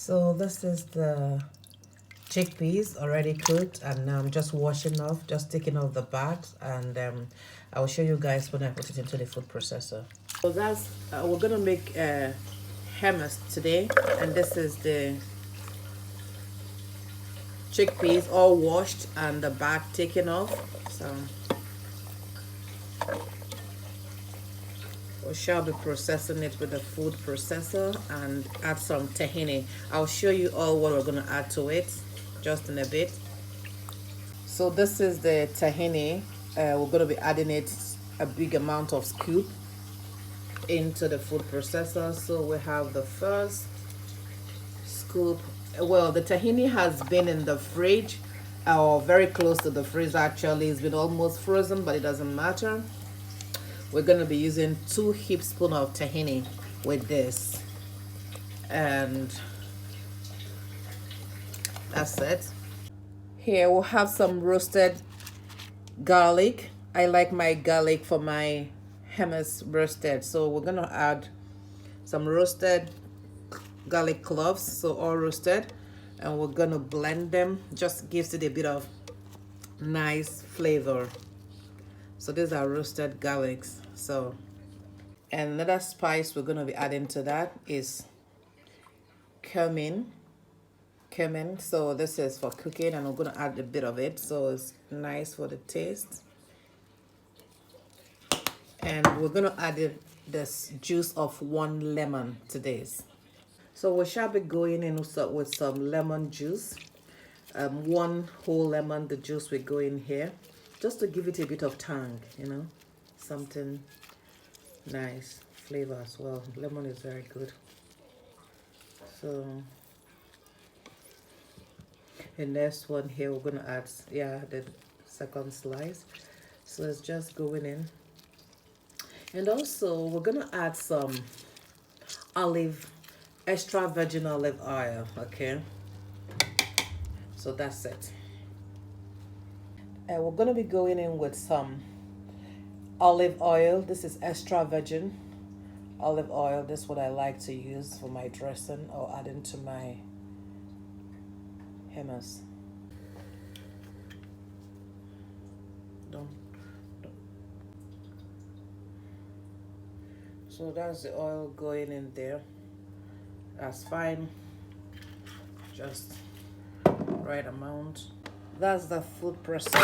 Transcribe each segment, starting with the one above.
So this is the chickpeas already cooked, and now I'm just washing off, just taking off the bags, and I will show you guys when I put it into the food processor. So that's we're gonna make hummus today, and this is the chickpeas all washed and the bag taken off. So we shall be processing it with a food processor and add some tahini. I'll show you all what we're going to add to it just in a bit. So this is the tahini. We're going to be adding it a big amount of scoop into the food processor. So we have the first scoop. Well, the tahini has been in the fridge, or very close to the freezer actually. It's been almost frozen, but it doesn't matter. We're going to be using 2 heapspoons of tahini with this, and that's it. Here we'll have some roasted garlic. I like my garlic for my hummus roasted, so we're going to add some roasted garlic cloves, so all roasted, and we're going to blend them. Just gives it a bit of nice flavor. So these are roasted garlics. So, and another spice we're going to be adding to that is cumin. So this is for cooking, and I'm going to add a bit of it, so it's nice for the taste. And we're going to add this juice of 1 lemon to this. So we shall be going in with some lemon juice. 1 whole lemon, the juice will go in here, just to give it a bit of tang, you know, something nice flavor as well. Lemon is very good. So the next one here, we're gonna add the second slice, so it's just going in. And also we're gonna add some extra virgin olive oil. Okay, so that's it. And we're going to be going in with some olive oil. This is extra virgin olive oil. This is what I like to use for my dressing or adding to my hummus. So that's the oil going in there. That's fine. Just right amount. That's the food processor.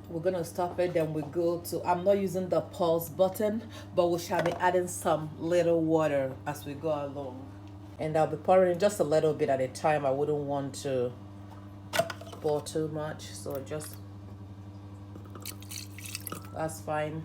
We're gonna stop it, then we go to, I'm not using the pause button, but we shall be adding some little water as we go along. And I'll be pouring just a little bit at a time. I wouldn't want to pour too much, so just, that's fine.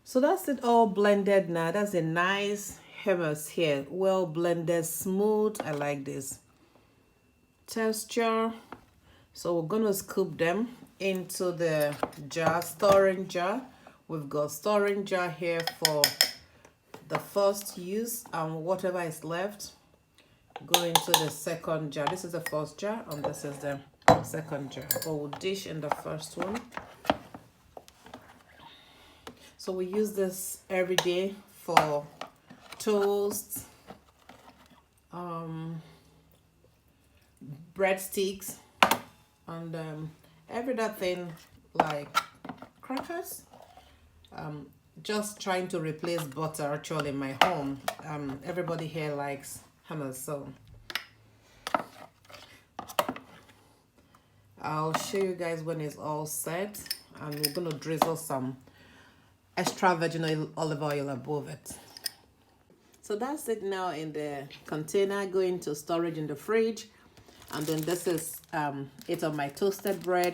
So that's it all blended now. That's a nice hummus here, well blended, smooth. I like this texture. So we're gonna scoop them into the jar, storing jar. We've got storing jar here for the first use, and whatever is left go into the second jar. This is the first jar, and this is the second jar. But we'll dish in the first one. So we use this every day for toast, breadsticks, and every other thing like crackers. Just trying to replace butter actually in my home. Everybody here likes hummus, so I'll show you guys when it's all set, and we're gonna drizzle some extra virgin olive oil above it. So that's it now in the container, going to storage in the fridge. And then this is it on my toasted bread.